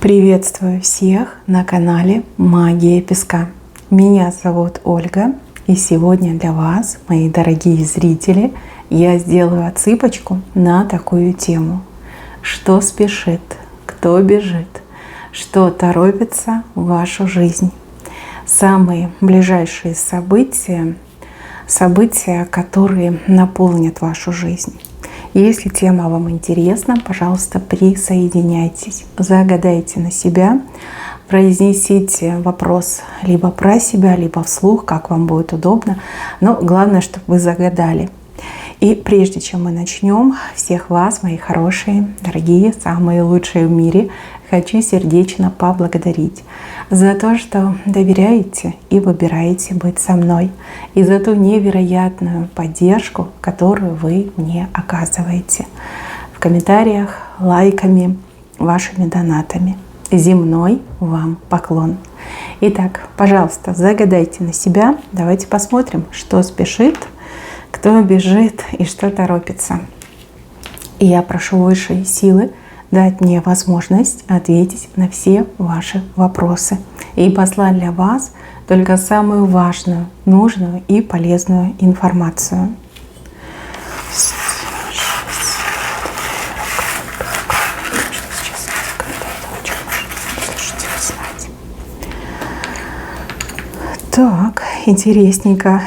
Приветствую всех на канале Магия Песка. Меня зовут Ольга, и сегодня для вас, мои дорогие зрители, я сделаю отсыпочку на такую тему. Что спешит, кто бежит, что торопится в вашу жизнь. Самые ближайшие события, которые наполнят вашу жизнь. Если тема вам интересна, пожалуйста, присоединяйтесь, загадайте на себя, произнесите вопрос либо про себя, либо вслух, как вам будет удобно, но главное, чтобы вы загадали. И прежде чем мы начнем, всех вас, мои хорошие, дорогие, самые лучшие в мире, хочу сердечно поблагодарить за то, что доверяете и выбираете быть со мной, и за ту невероятную поддержку, которую вы мне оказываете в комментариях, лайками, вашими донатами. Земной вам поклон. Итак, пожалуйста, загадайте на себя. Давайте посмотрим, что спешит, кто бежит и что торопится. И я прошу высшие силы дать мне возможность ответить на все ваши вопросы и послать для вас только самую важную, нужную и полезную информацию. Так, интересненько.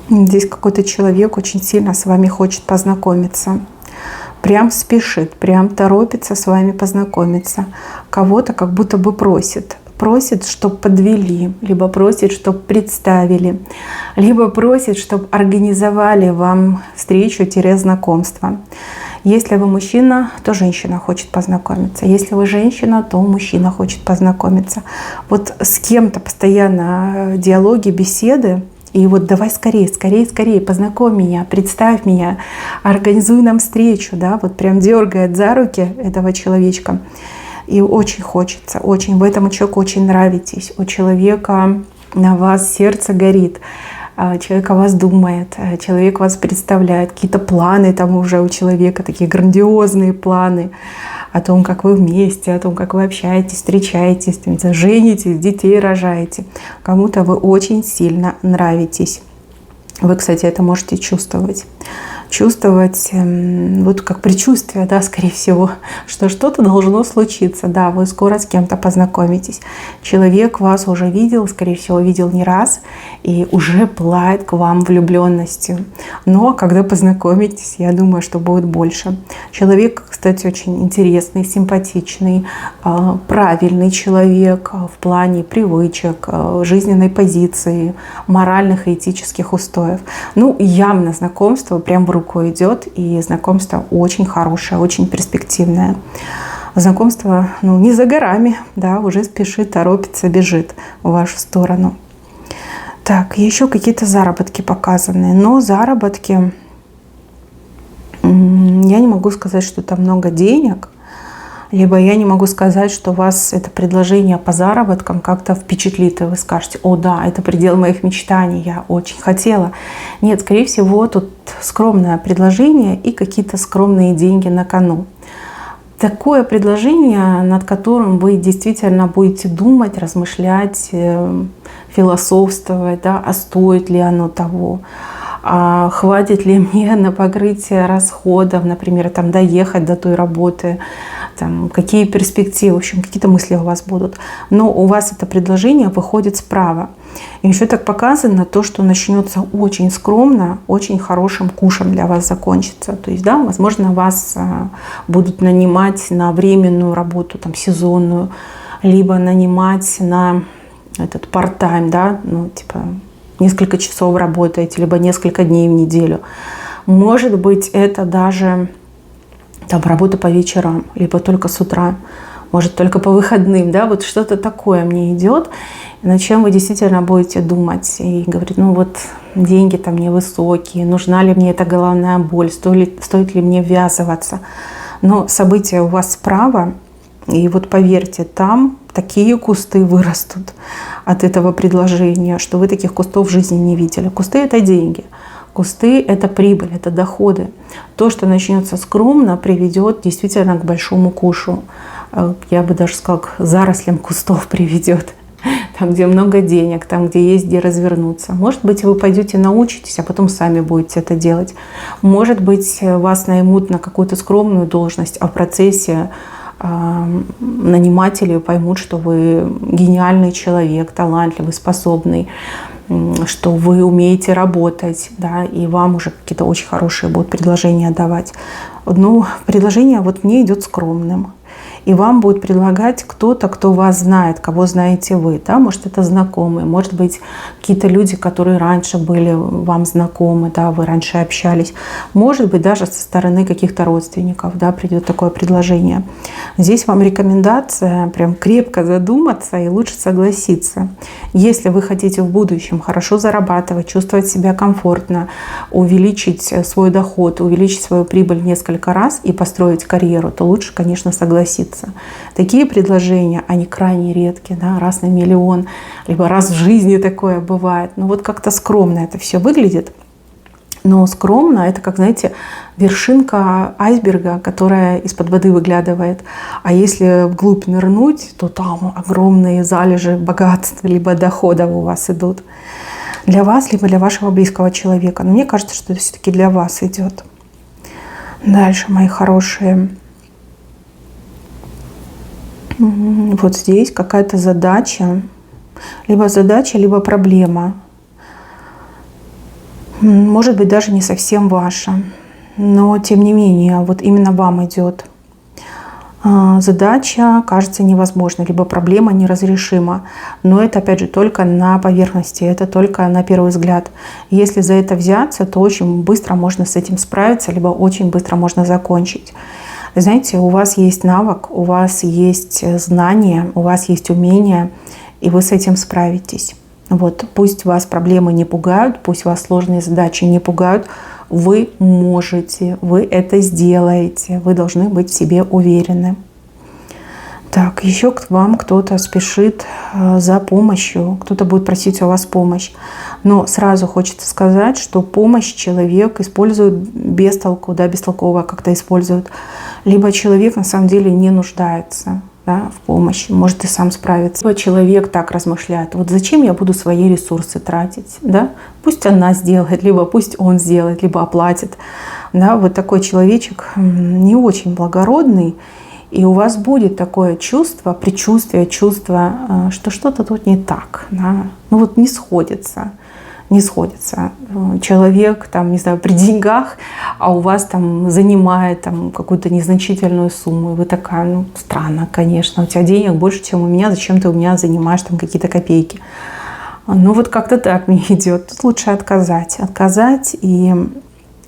Здесь какой-то человек очень сильно с вами хочет познакомиться. Прям спешит, прям торопится с вами познакомиться. Кого-то как будто бы просит. Просит, чтобы подвели, либо просит, чтобы представили, либо просит, чтобы организовали вам встречу-знакомство. Если вы мужчина, то женщина хочет познакомиться. Если вы женщина, то мужчина хочет познакомиться. Вот с кем-то постоянно диалоги, беседы. И вот давай скорее, познакомь меня, представь меня, организуй нам встречу, да, вот прям дергает за руки этого человечка. И очень хочется, очень, вы этому человеку очень нравитесь, у человека на вас сердце горит, человек о вас думает, человек вас представляет, какие-то планы там уже у человека, такие грандиозные планы о том, как вы вместе, о том, как вы общаетесь, встречаетесь, женитесь, детей рожаете. Кому-то вы очень сильно нравитесь. Вы, кстати, это можете чувствовать. Чувствовать, вот как предчувствие, да, скорее всего, что что-то должно случиться. Да, вы скоро с кем-то познакомитесь. Человек вас уже видел, скорее всего, видел не раз и уже пылает к вам влюбленностью. Но когда познакомитесь, я думаю, что будет больше. Человек, кстати, очень интересный, симпатичный, правильный человек в плане привычек, жизненной позиции, моральных и этических устоев. Ну, явно знакомство прям в руку идет, и знакомство очень хорошее, очень перспективное. Знакомство, не за горами, да, уже спешит, торопится, бежит в вашу сторону. Так, еще какие-то заработки показаны, но заработки, я не могу сказать, что там много денег, либо я не могу сказать, что вас это предложение по заработкам как-то впечатлит, и вы скажете: о да, это предел моих мечтаний, я очень хотела. Нет, скорее всего, тут скромное предложение и какие-то скромные деньги на кону. Такое предложение, над которым вы действительно будете думать, размышлять, философствовать, да, а стоит ли оно того, а хватит ли мне на покрытие расходов, например, там, доехать до той работы, там, какие перспективы, в общем, какие-то мысли у вас будут. Но у вас это предложение выходит справа. И еще так показано то, что начнется очень скромно, очень хорошим кушем для вас закончится. То есть, да, возможно, вас будут нанимать на временную работу, там, сезонную, либо нанимать на этот part-time, да, несколько часов работаете, либо несколько дней в неделю. Может быть, это даже там работа по вечерам, либо только с утра, может, только по выходным, да, вот что-то такое мне идет, над чем вы действительно будете думать и говорить: деньги там невысокие, нужна ли мне эта головная боль, стоит ли мне ввязываться. Но события у вас справа, и вот поверьте, там такие кусты вырастут от этого предложения, что вы таких кустов в жизни не видели. Кусты — это деньги. Кусты — это прибыль, это доходы. То, что начнется скромно, приведет действительно к большому кушу. я бы даже сказала, к зарослям кустов приведет. Там, где много денег, там, где есть где развернуться. Может быть, вы пойдете научитесь, а потом сами будете это делать. Может быть, вас наймут на какую-то скромную должность, а в процессе наниматели поймут, что вы гениальный человек, талантливый, способный, что вы умеете работать, да, и вам уже какие-то очень хорошие будут предложения давать. Но предложение вот мне идет скромным. И вам будет предлагать кто-то, кто вас знает, кого знаете вы. Да? Может, это знакомые, может быть, какие-то люди, которые раньше были вам знакомы, да, вы раньше общались. Может быть, даже со стороны каких-то родственников, да, придет такое предложение. Здесь вам рекомендация прям крепко задуматься и лучше согласиться. Если вы хотите в будущем хорошо зарабатывать, чувствовать себя комфортно, увеличить свой доход, увеличить свою прибыль несколько раз и построить карьеру, то лучше, конечно, согласиться. Такие предложения, они крайне редкие, да, раз на миллион, либо раз в жизни такое бывает. Но вот как-то скромно это все выглядит. Но скромно — это, как, знаете, вершинка айсберга, которая из-под воды выглядывает. А если вглубь нырнуть, то там огромные залежи богатства, либо доходов у вас идут. Для вас, либо для вашего близкого человека. Но мне кажется, что это все-таки для вас идет. Дальше, мои хорошие. Вот здесь какая-то задача, либо проблема. Может быть, даже не совсем ваша, но тем не менее, вот именно вам идет. Задача кажется невозможной, либо проблема неразрешима. Но это, опять же, только на поверхности, это только на первый взгляд. Если за это взяться, то очень быстро можно с этим справиться, либо очень быстро можно закончить. Знаете, у вас есть навык, у вас есть знания, у вас есть умения, и вы с этим справитесь. Вот, пусть вас проблемы не пугают, пусть вас сложные задачи не пугают, вы можете, вы это сделаете, вы должны быть в себе уверены. Так, еще к вам кто-то спешит за помощью, кто-то будет просить у вас помощь. Но сразу хочется сказать, что помощь человек использует без толку, да, бестолково как-то использует. Либо человек на самом деле не нуждается, да, в помощи, может и сам справиться. Либо человек так размышляет: вот зачем я буду свои ресурсы тратить, да? Пусть она сделает, либо пусть он сделает, либо оплатит. Да? Вот такой человечек не очень благородный. И у вас будет такое чувство, предчувствие, чувство, что что-то тут не так. Да? Ну вот не сходится. Не сходится. Человек там, не знаю, при деньгах, а у вас там занимает там какую-то незначительную сумму. И вы такая: ну, странно, конечно, у тебя денег больше, чем у меня, зачем ты у меня занимаешь там какие-то копейки? Ну вот как-то так мне идет. Тут лучше отказать. Отказать, и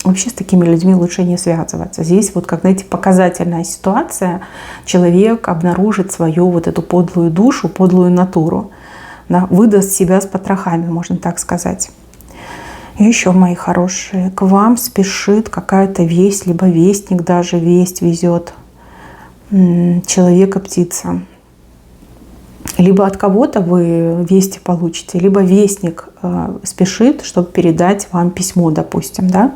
вообще с такими людьми лучше не связываться. Здесь вот, как, знаете, показательная ситуация. Человек обнаружит свою вот эту подлую душу, подлую натуру. Да, выдаст себя с потрохами, можно так сказать. И еще, мои хорошие, к вам спешит какая-то весть, либо вестник даже, весть везет. Человека-птица. Либо от кого-то вы вести получите, либо вестник спешит, чтобы передать вам письмо, допустим. Да?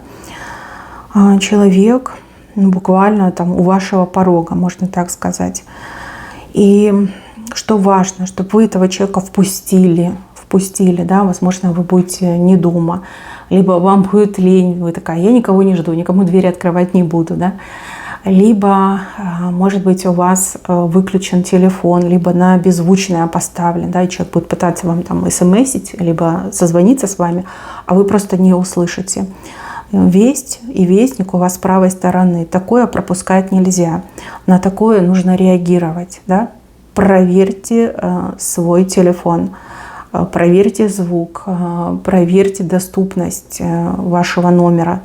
Человек буквально там у вашего порога, можно так сказать. И что важно, чтобы вы этого человека впустили, да, возможно, вы будете не дома, либо вам будет лень, вы такая: я никого не жду, никому двери открывать не буду, да. Либо, может быть, у вас выключен телефон, либо на беззвучное поставлен, да, и человек будет пытаться вам там смсить, либо созвониться с вами, а вы просто не услышите. Весть и вестник у вас с правой стороны. Такое пропускать нельзя. На такое нужно реагировать, да. Проверьте свой телефон, проверьте звук, проверьте доступность вашего номера.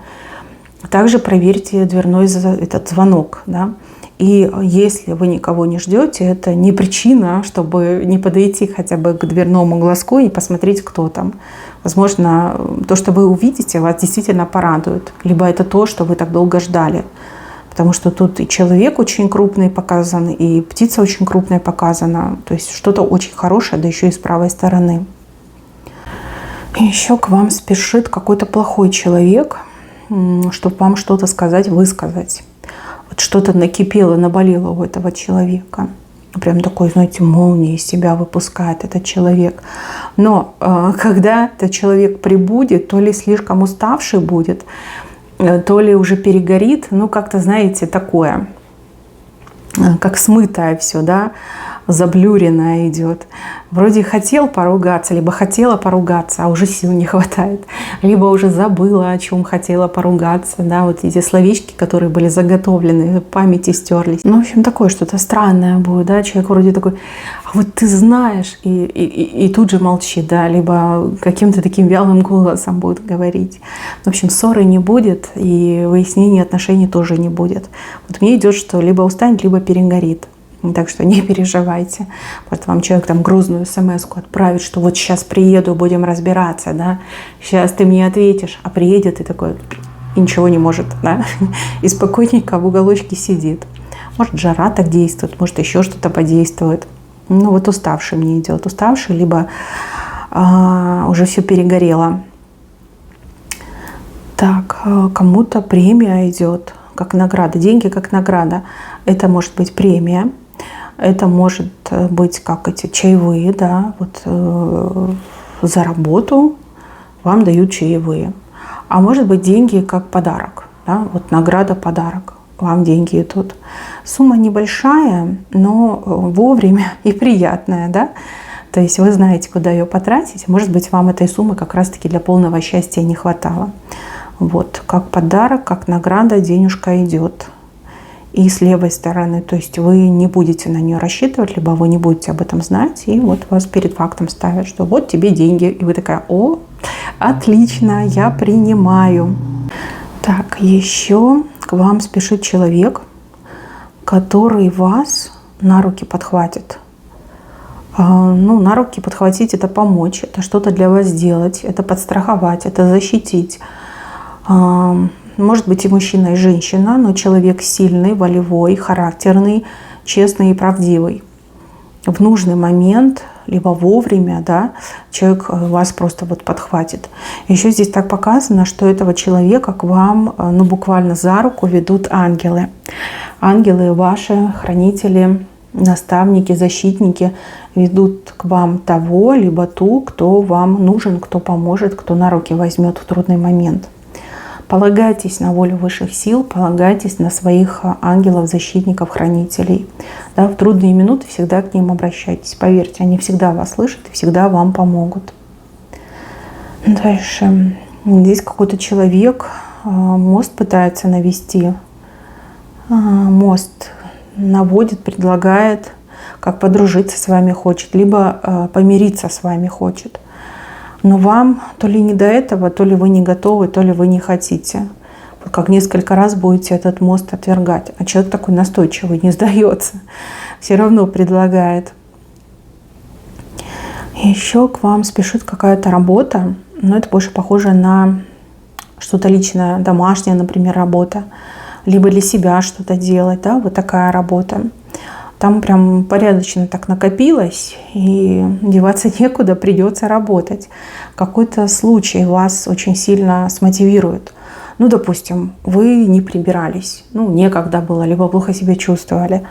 Также проверьте дверной этот звонок. Да? И если вы никого не ждете, это не причина, чтобы не подойти хотя бы к дверному глазку и посмотреть, кто там. Возможно, то, что вы увидите, вас действительно порадует. Либо это то, что вы так долго ждали. Потому что тут и человек очень крупный показан, и птица очень крупная показана. То есть что-то очень хорошее, да еще и с правой стороны. И еще к вам спешит какой-то плохой человек, чтобы вам что-то сказать, высказать. Вот Вот что-то накипело, наболело у этого человека. Прям такой, знаете, молнией из себя выпускает этот человек. Но когда этот человек прибудет, то ли слишком уставший будет, то ли уже перегорит, ну как-то, знаете, такое, как смытое все, да, заблюренное идет. Вроде хотел поругаться, либо хотела поругаться, а уже сил не хватает. Либо уже забыла, о чем хотела поругаться, да, вот эти словечки, которые были заготовлены, в памяти стерлись. Ну, в общем, такое что-то странное будет, да, человек вроде такой, а вот ты знаешь, и тут же молчит, да, либо каким-то таким вялым голосом будет говорить. В общем, ссоры не будет, и выяснения отношений тоже не будет. Вот мне идет, что либо устанет, либо перегорит. Так что не переживайте. Просто вам человек там грузную смс-ку отправит, что вот сейчас приеду, будем разбираться, да. Сейчас ты мне ответишь, а приедет и такой, и ничего не может, да. И спокойненько в уголочке сидит. Может, жара так действует, может, еще что-то подействует. Ну, вот уставший мне идет. Уставший, либо уже все перегорело. Так, кому-то премия идет, как награда. Деньги как награда. Это может быть премия. Это может быть как эти чаевые, да, вот за работу вам дают чаевые. А может быть деньги как подарок, да, вот награда, подарок, вам деньги идут. Сумма небольшая, но вовремя и приятная, да. То есть вы знаете, куда ее потратить. Может быть, вам этой суммы как раз-таки для полного счастья не хватало. Вот, как подарок, как награда денежка идет. И с левой стороны, то есть вы не будете на нее рассчитывать, либо вы не будете об этом знать, и вот вас перед фактом ставят, что вот тебе деньги, и вы такая, о, отлично, я принимаю. Так, еще к вам спешит человек, который вас на руки подхватит. Ну, на руки подхватить — это помочь, это что-то для вас сделать, это подстраховать, это защитить. Может быть и мужчина, и женщина, но человек сильный, волевой, характерный, честный и правдивый. В нужный момент, либо вовремя, да, человек вас просто вот подхватит. Еще здесь так показано, что этого человека к вам, ну, буквально за руку ведут ангелы. Ангелы ваши, хранители, наставники, защитники ведут к вам того, либо ту, кто вам нужен, кто поможет, кто на руки возьмет в трудный момент. Полагайтесь на волю высших сил, полагайтесь на своих ангелов, защитников, хранителей. Да, в трудные минуты всегда к ним обращайтесь. Поверьте, они всегда вас слышат и всегда вам помогут. Дальше. Здесь какой-то человек мост пытается навести. Мост наводит, предлагает, как подружиться с вами хочет, либо помириться с вами хочет. Но вам то ли не до этого, то ли вы не готовы, то ли вы не хотите. Вот как несколько раз будете этот мост отвергать. А человек такой настойчивый, не сдается. Все равно предлагает. Еще к вам спешит какая-то работа. Но это больше похоже на что-то личное, домашнее, например, работа. Либо для себя что-то делать. Да? Вот такая работа. Там прям порядочно так накопилось, и деваться некуда, придется работать. Какой-то случай вас очень сильно смотивирует. Ну, допустим, вы не прибирались, ну, некогда было, либо плохо себя чувствовали.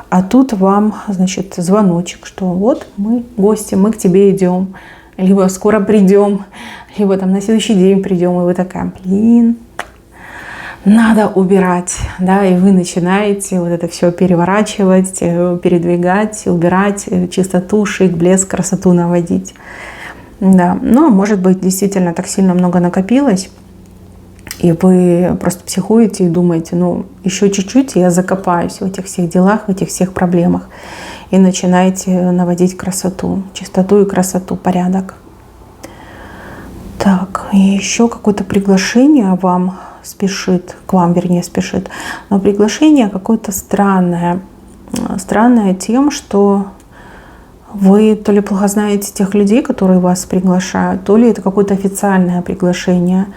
А тут вам, значит, звоночек, что вот мы гости, мы к тебе идем, либо скоро придем, либо там на следующий день придем, и вы такая, блин, надо убирать, да, и вы начинаете вот это все переворачивать, передвигать, убирать, чистоту, шик, блеск, красоту наводить. Да, но может быть действительно так сильно много накопилось, и вы просто психуете и думаете, ну еще чуть-чуть, и я закопаюсь в этих всех делах, в этих всех проблемах, и начинаете наводить красоту, чистоту и красоту, порядок. Так, и еще какое-то приглашение вам спешит, к вам, вернее, спешит. Но приглашение какое-то странное. Странное тем, что вы то ли плохо знаете тех людей, которые вас приглашают, то ли это какое-то официальное приглашение.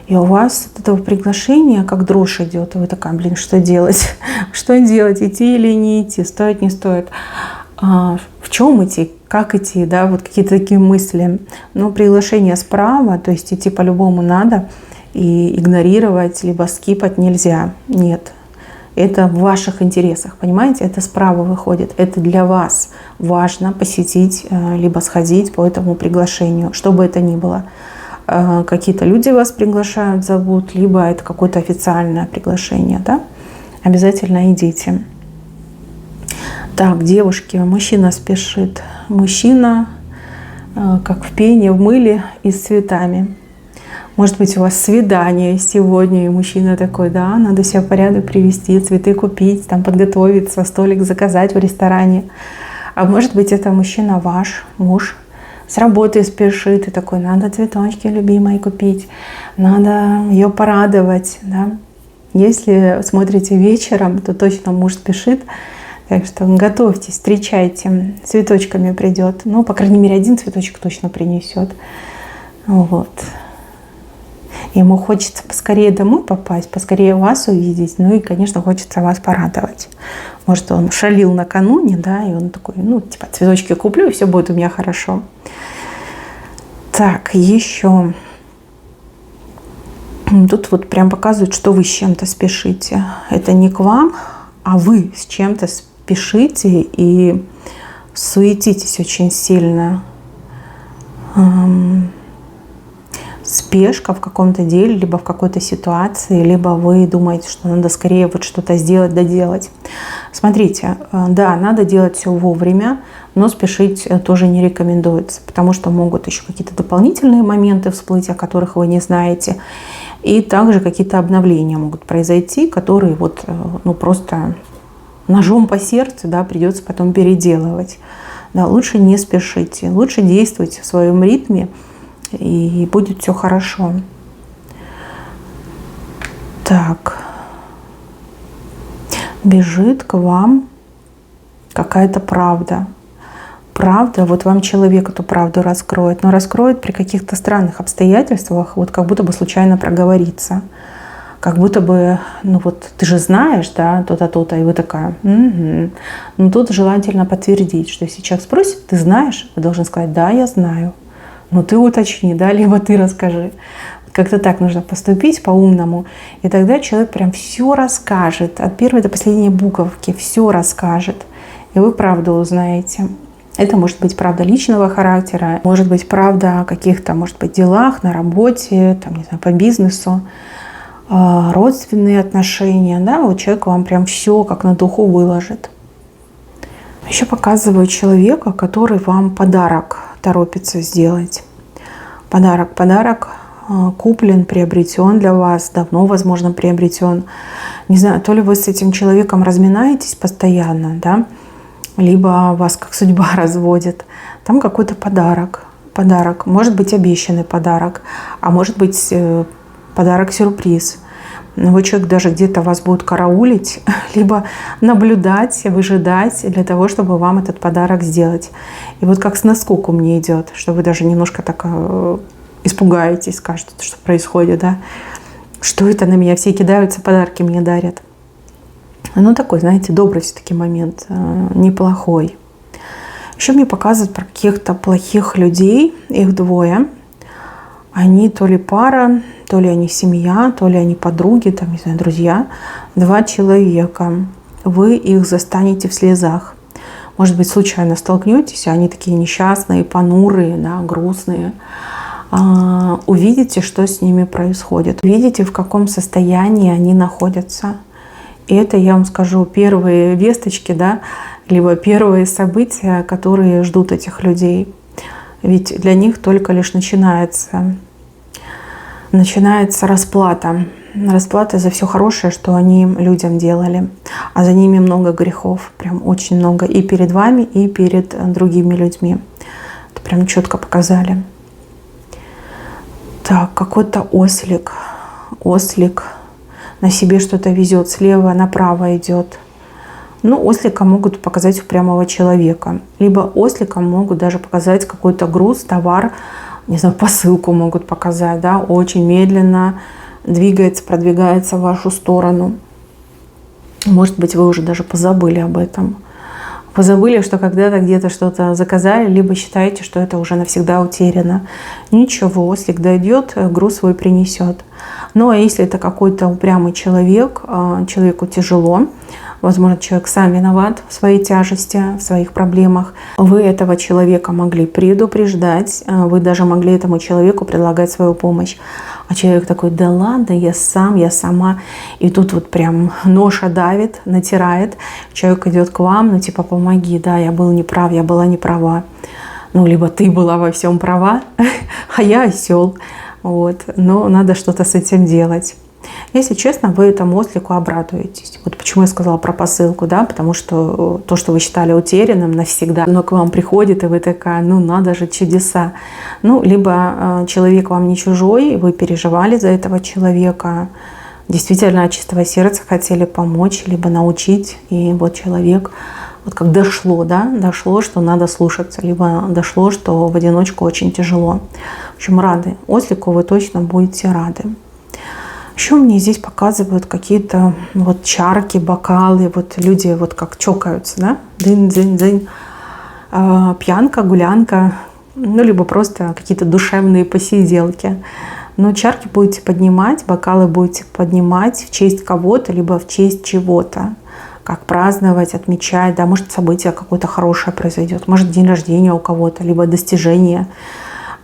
И у вас от этого приглашения как дрожь идет. И вы такая, блин, что делать? Что делать? Идти или не идти? Стоит, не стоит? В чем идти? Как идти? Да, вот какие-то такие мысли. Но приглашение справа, то есть идти по-любому надо. И игнорировать, либо скипать нельзя. Нет. Это в ваших интересах, понимаете? Это справа выходит. Это для вас важно посетить, либо сходить по этому приглашению, что бы это ни было. Какие-то люди вас приглашают, зовут, либо это какое-то официальное приглашение, да? Обязательно идите. Так, девушки, мужчина спешит. Мужчина, как в пене, в мыле и с цветами. Может быть, у вас свидание сегодня, и мужчина такой, да, надо себя в порядок привести, цветы купить, там подготовиться, столик заказать в ресторане. А может быть, это мужчина ваш, муж, с работы спешит и такой, надо цветочки любимой купить, надо ее порадовать, да. Если смотрите вечером, то точно муж спешит, так что готовьтесь, встречайте, цветочками придет. Ну, по крайней мере, один цветочек точно принесет. Вот. Ему хочется поскорее домой попасть, поскорее вас увидеть, ну и, конечно, хочется вас порадовать. Может, он шалил накануне, да, и он такой, ну, типа, цветочки куплю, и все будет у меня хорошо. Так, еще. Тут вот прям показывают, что вы с чем-то спешите. Это не к вам, а вы с чем-то спешите и суетитесь очень сильно. Спешка в каком-то деле, либо в какой-то ситуации, либо вы думаете, что надо скорее вот что-то сделать, доделать. Смотрите, да, надо делать все вовремя, но спешить тоже не рекомендуется, потому что могут еще какие-то дополнительные моменты всплыть, о которых вы не знаете. И также какие-то обновления могут произойти, которые вот, ну, просто ножом по сердцу, да, придется потом переделывать. Да, лучше не спешите, лучше действуйте в своем ритме, и будет все хорошо. Так. Бежит к вам какая-то правда. Правда, вот вам человек эту правду раскроет, но раскроет при каких-то странных обстоятельствах, вот как будто бы случайно проговорится. Как будто бы, ну вот, ты же знаешь, да, то-то, то-то, и вы такая, угу. Но тут желательно подтвердить, что если человек спросит, ты знаешь, вы должны сказать, да, я знаю. Ну ты уточни, да, либо ты расскажи. Как-то так нужно поступить по-умному. И тогда человек прям все расскажет. От первой до последней буковки все расскажет. И вы правду узнаете. Это может быть правда личного характера, может быть правда о каких-то, может быть, делах на работе, там, не знаю, по бизнесу, родственные отношения. Да, вот человек вам прям все как на духу выложит. Еще показываю человека, который вам подарок торопится сделать. Подарок куплен, приобретен для вас, давно, возможно, приобретен. Не знаю, то ли вы с этим человеком разминаетесь постоянно, да, либо вас как судьба разводит. Там какой-то подарок. Может быть, обещанный подарок, а может быть, подарок-сюрприз. Вот человек даже где-то вас будет караулить, либо наблюдать, выжидать для того, чтобы вам этот подарок сделать. И вот как с наскоку мне идет, что вы даже немножко так испугаетесь, скажете, что происходит, да? Что это на меня все кидаются, подарки мне дарят. Ну, такой, знаете, добрый все-таки момент, неплохой. Еще мне показывают про каких-то плохих людей, их двое. Они то ли пара, то ли они семья, то ли они подруги, там, не знаю, друзья. Два человека. Вы их застанете в слезах. Может быть, случайно столкнетесь, они такие несчастные, понурые, да, грустные. Увидите, что с ними происходит. Увидите, в каком состоянии они находятся. И это, я вам скажу, первые весточки, да, либо первые события, которые ждут этих людей. Ведь для них только лишь начинается расплата. Расплата за все хорошее, что они людям делали. А за ними много грехов, прям очень много. И перед вами, и перед другими людьми. Это прям четко показали. Так, какой-то ослик. Ослик на себе что-то везет, слева направо идет. Ну, ослика могут показать упрямого человека. Либо осликам могут даже показать какой-то груз, товар, не знаю, посылку могут показать, да, очень медленно двигается, продвигается в вашу сторону. Может быть, вы уже даже позабыли об этом. Позабыли, что когда-то где-то что-то заказали, либо считаете, что это уже навсегда утеряно. Ничего, ослик дойдет, груз свой принесет. Ну а если это какой-то упрямый человек, человеку тяжело, возможно, человек сам виноват в своей тяжести, в своих проблемах, вы этого человека могли предупреждать, вы даже могли этому человеку предлагать свою помощь. А человек такой: да ладно, я сам, я сама. И тут вот прям ноша давит, натирает. Человек идет к вам, ну типа: помоги, да, я был неправ, я была неправа. Ну, либо ты была во всем права, а я осел. Вот. Но надо что-то с этим делать. Если честно, вы этому ослику обрадуетесь. Вот почему я сказала про посылку, да, потому что то, что вы считали утерянным навсегда, оно к вам приходит, и вы такая: ну надо же, чудеса. Ну, либо человек вам не чужой, вы переживали за этого человека, действительно от чистого сердца хотели помочь, либо научить, и вот человек, вот как дошло, да, дошло, что надо слушаться, либо дошло, что в одиночку очень тяжело. В общем, рады. Ослику вы точно будете рады. Еще мне здесь показывают какие-то вот чарки, бокалы, вот люди вот как чокаются, да, дынь-дынь-дынь, пьянка, гулянка, ну, либо просто какие-то душевные посиделки. Но чарки будете поднимать, бокалы будете поднимать в честь кого-то, либо в честь чего-то, как праздновать, отмечать, да, может событие какое-то хорошее произойдет, может день рождения у кого-то, либо достижение.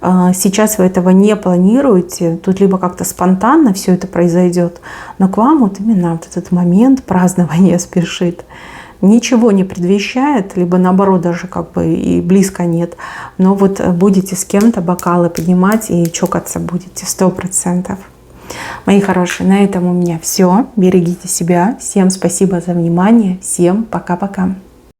Сейчас вы этого не планируете, тут либо как-то спонтанно все это произойдет, но к вам вот именно вот этот момент празднования спешит. Ничего не предвещает, либо наоборот даже как бы и близко нет, но вот будете с кем-то бокалы поднимать и чокаться будете 100%. Мои хорошие, на этом у меня все. Берегите себя. Всем спасибо за внимание. Всем пока-пока.